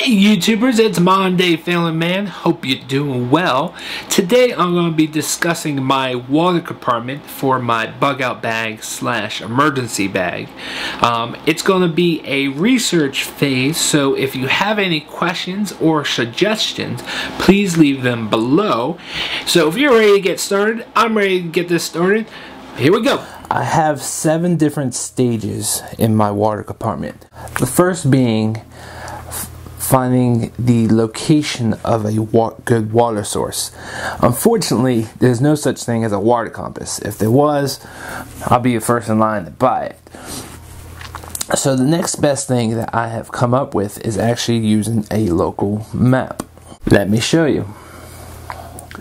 Hey YouTubers, it's Modern Day Failing Man. Hope you're doing well. Today I'm going to be discussing my water compartment for my bug out bag / emergency bag. It's going to be a research phase, so if you have any questions or suggestions, please leave them below. So if you're ready to get started, I'm ready to get this started. Here we go. I have 7 different stages in my water compartment. The first being finding the location of a good water source. Unfortunately, there's no such thing as a water compass. If there was, I'll be the first in line to buy it. So the next best thing that I have come up with is actually using a local map. Let me show you.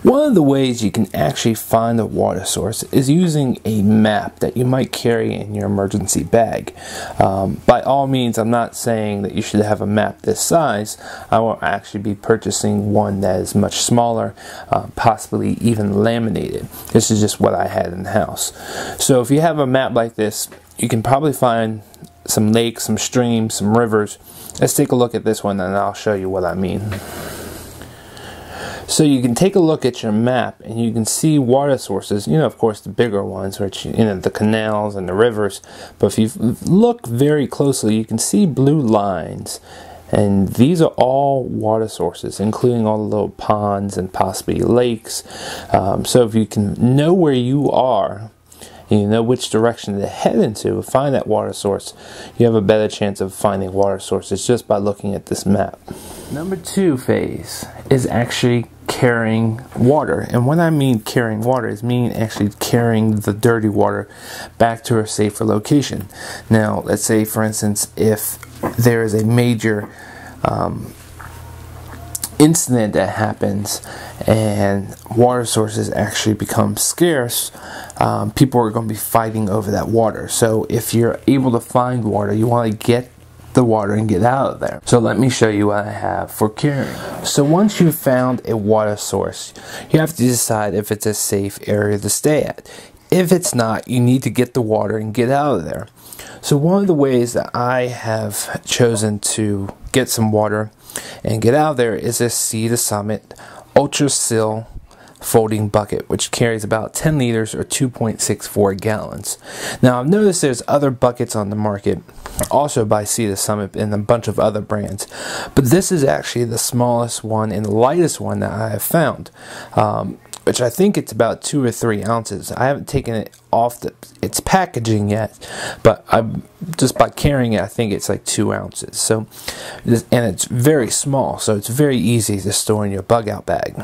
One of the ways you can actually find a water source is using a map that you might carry in your emergency bag. By all means, I'm not saying that you should have a map this size. I will actually be purchasing one that is much smaller, possibly even laminated. This is just what I had in the house. So if you have a map like this, you can probably find some lakes, some streams, some rivers. Let's take a look at this one and I'll show you what I mean. So you can take a look at your map and you can see water sources, of course the bigger ones, which, the canals and the rivers. But if you look very closely, you can see blue lines. And these are all water sources, including all the little ponds and possibly lakes. So if you can know where you are, and you know which direction to head into, find that water source, you have a better chance of finding water sources just by looking at this map. Number 2 phase is actually carrying water. And when I mean carrying water, is actually carrying the dirty water back to a safer location. Now, let's say, for instance, if there is a major incident that happens and water sources actually become scarce, people are going to be fighting over that water. So if you're able to find water, you want to get the water and get out of there. So let me show you what I have for carrying. So once you've found a water source, you have to decide if it's a safe area to stay at. If it's not, you need to get the water and get out of there. So one of the ways that I have chosen to get some water and get out of there is this Sea to Summit Ultra Seal folding bucket, which carries about 10 liters or 2.64 gallons. Now I've noticed there's other buckets on the market, also by Sea to Summit and a bunch of other brands, but this is actually the smallest one and the lightest one that I have found, which I think it's about 2 or 3 ounces. I haven't taken it off its packaging yet, but just by carrying it, I think it's like 2 ounces. So, and it's very small, so it's very easy to store in your bug out bag.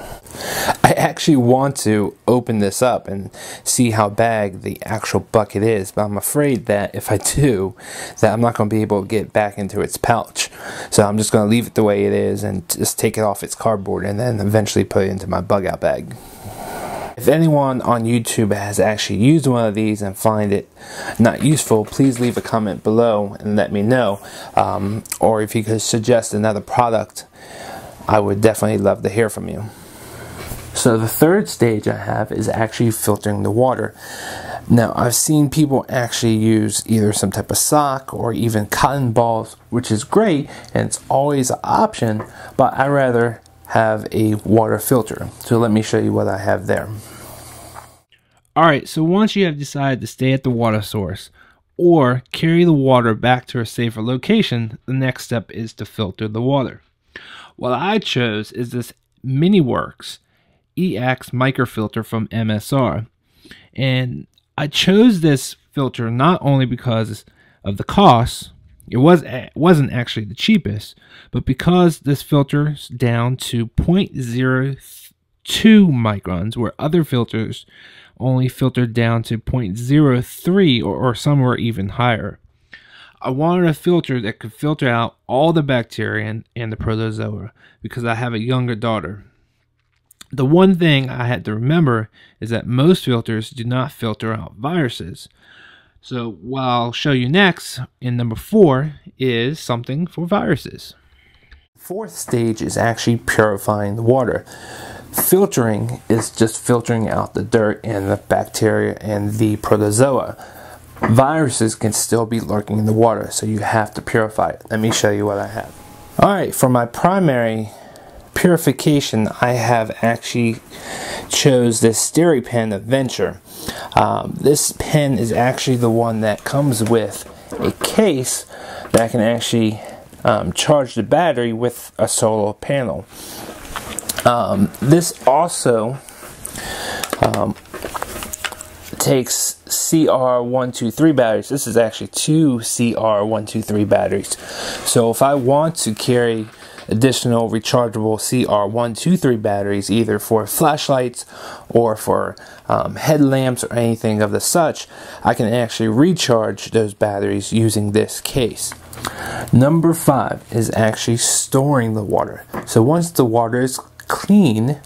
I actually want to open this up and see how big the actual bucket is, but I'm afraid that if I do, that I'm not going to be able to get back into its pouch. So I'm just going to leave it the way it is and just take it off its cardboard and then eventually put it into my bug out bag. If anyone on YouTube has actually used one of these and find it not useful, please leave a comment below and let me know. Or if you could suggest another product, I would definitely love to hear from you. So the third stage I have is actually filtering the water. Now I've seen people actually use either some type of sock or even cotton balls, which is great and it's always an option, but I rather have a water filter. So let me show you what I have there. Alright, so once you have decided to stay at the water source or carry the water back to a safer location, the next step is to filter the water. What I chose is this MiniWorks EX microfilter from MSR. And I chose this filter not only because of the cost, it wasn't actually the cheapest, but because this filters down to 0.02 microns, where other filters only filtered down to 0.03 or somewhere even higher. I wanted a filter that could filter out all the bacteria and the protozoa because I have a younger daughter. The one thing I had to remember is that most filters do not filter out viruses. So what I'll show you next in number 4 is something for viruses. Fourth stage is actually purifying the water. Filtering is just filtering out the dirt and the bacteria and the protozoa. Viruses can still be lurking in the water, so you have to purify it. Let me show you what I have. Alright, for my primary purification, I have actually chose this Stereo Pen Adventure. This pen is actually the one that comes with a case that can actually charge the battery with a solar panel. This also takes CR123 batteries. This is actually two CR123 batteries. So if I want to carry additional rechargeable CR123 batteries, either for flashlights or for headlamps or anything of the such, I can actually recharge those batteries using this case. Number 5 is actually storing the water. So once the water is clean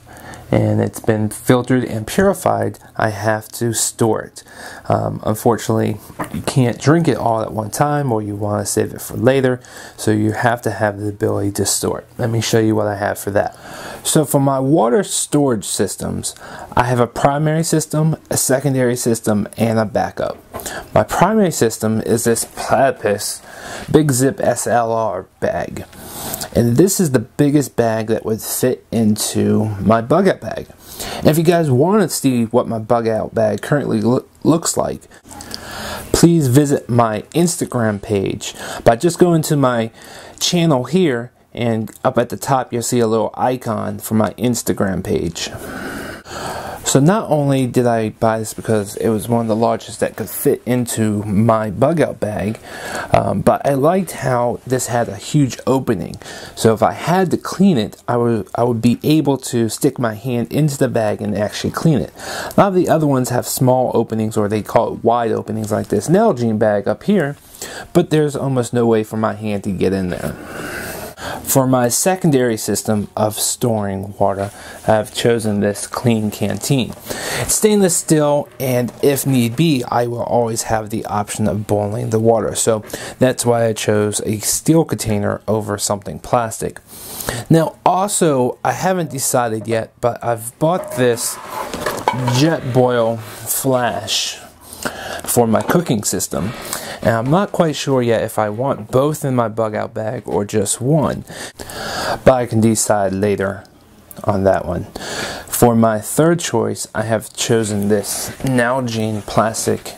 and it's been filtered and purified, I have to store it. Unfortunately, you can't drink it all at one time, or you want to save it for later, so you have to have the ability to store it. Let me show you what I have for that. So for my water storage systems, I have a primary system, a secondary system, and a backup. My primary system is this Platypus Big Zip SLR bag. And this is the biggest bag that would fit into my bug out bag. And if you guys want to see what my bug out bag currently looks like, please visit my Instagram page by just going to my channel here, and up at the top you'll see a little icon for my Instagram page. So not only did I buy this because it was one of the largest that could fit into my bug out bag, but I liked how this had a huge opening. So if I had to clean it, I would be able to stick my hand into the bag and actually clean it. A lot of the other ones have small openings, or they call it wide openings, like this Nalgene bag up here, but there's almost no way for my hand to get in there. For my secondary system of storing water, I've chosen this clean canteen. It's stainless steel, and if need be, I will always have the option of boiling the water. So that's why I chose a steel container over something plastic. Now also, I haven't decided yet, but I've bought this jet boil flash for my cooking system. And I'm not quite sure yet if I want both in my bug out bag or just one, but I can decide later on that one. For my third choice, I have chosen this Nalgene plastic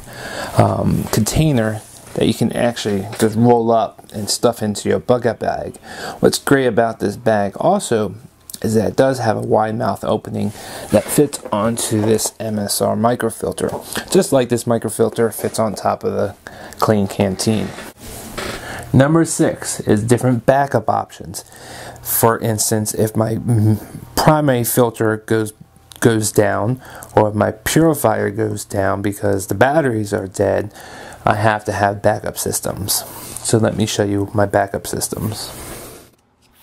container that you can actually just roll up and stuff into your bug out bag. What's great about this bag also is that it does have a wide mouth opening that fits onto this MSR microfilter, just like this microfilter fits on top of the clean canteen. Number 6 is different backup options. For instance, if my primary filter goes down, or if my purifier goes down because the batteries are dead, I have to have backup systems. So let me show you my backup systems.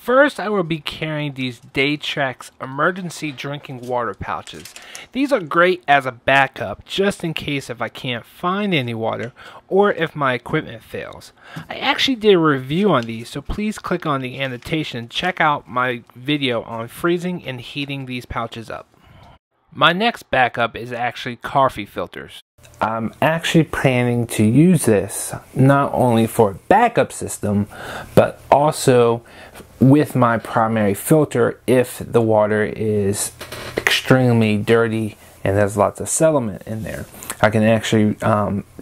First, I will be carrying these Daytrax emergency drinking water pouches. These are great as a backup, just in case if I can't find any water or if my equipment fails. I actually did a review on these, so please click on the annotation and check out my video on freezing and heating these pouches up. My next backup is actually coffee filters. I'm actually planning to use this not only for a backup system, but also with my primary filter if the water is extremely dirty and there's lots of sediment in there. I can actually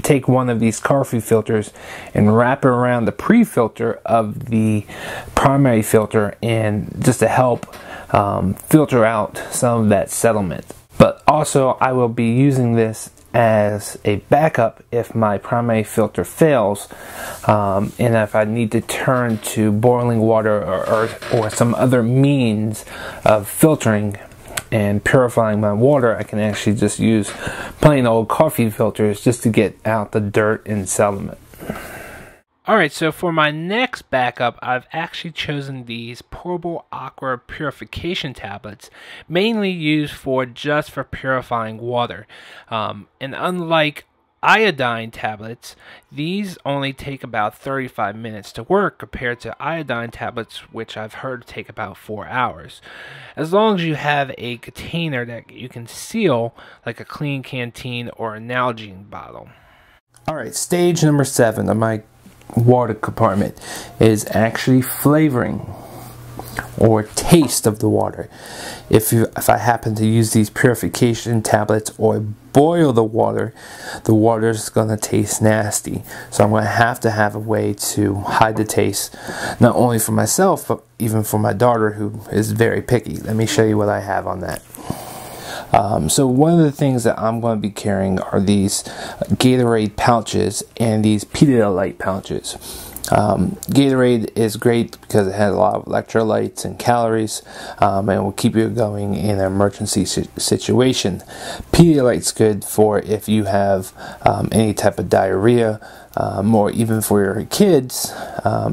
take one of these coffee filters and wrap it around the pre-filter of the primary filter, and just to help filter out some of that sediment. But also, I will be using this as a backup if my primary filter fails, and if I need to turn to boiling water or some other means of filtering and purifying my water, I can actually just use plain old coffee filters just to get out the dirt and sediment. Alright, so for my next backup, I've actually chosen these portable aqua purification tablets, mainly used for purifying water. And unlike iodine tablets, these only take about 35 minutes to work compared to iodine tablets, which I've heard take about 4 hours. As long as you have a container that you can seal, like a clean canteen or a Nalgene bottle. Alright, stage number 7 of my water compartment is actually flavoring or taste of the water. If I happen to use these purification tablets or boil the water is going to taste nasty. So I'm going to have a way to hide the taste, not only for myself, but even for my daughter, who is very picky. Let me show you what I have on that. So one of the things that I'm going to be carrying are these Gatorade pouches and these Pedialyte pouches. Gatorade is great because it has a lot of electrolytes and calories, and will keep you going in an emergency situation. Pedialyte's good for if you have any type of diarrhea, or even for your kids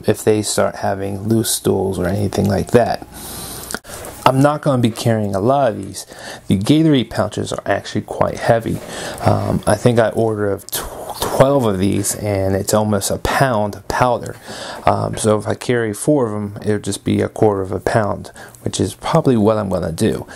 if they start having loose stools or anything like that. I'm not going to be carrying a lot of these. The Gatorade pouches are actually quite heavy. I think I ordered 12 of these, and it's almost a pound of powder. So if I carry 4 of them, it would just be a quarter of a pound, which is probably what I'm going to do.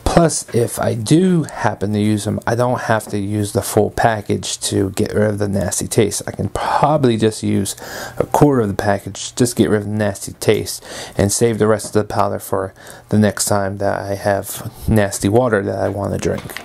Plus, if I do happen to use them, I don't have to use the full package to get rid of the nasty taste. I can probably just use a quarter of the package, just get rid of the nasty taste, and save the rest of the powder for the next time that I have nasty water that I want to drink.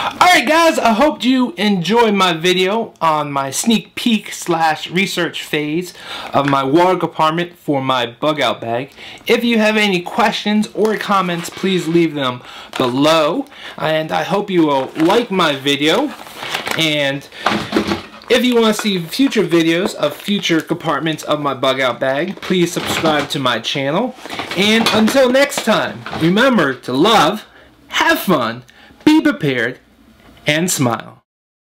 Alright guys, I hope you enjoyed my video on my sneak peek / research phase of my water compartment for my bug out bag. If you have any questions or comments, please leave them below. And I hope you will like my video. And if you want to see future videos of future compartments of my bug out bag, please subscribe to my channel. And until next time, remember to love, have fun, be prepared, and smile.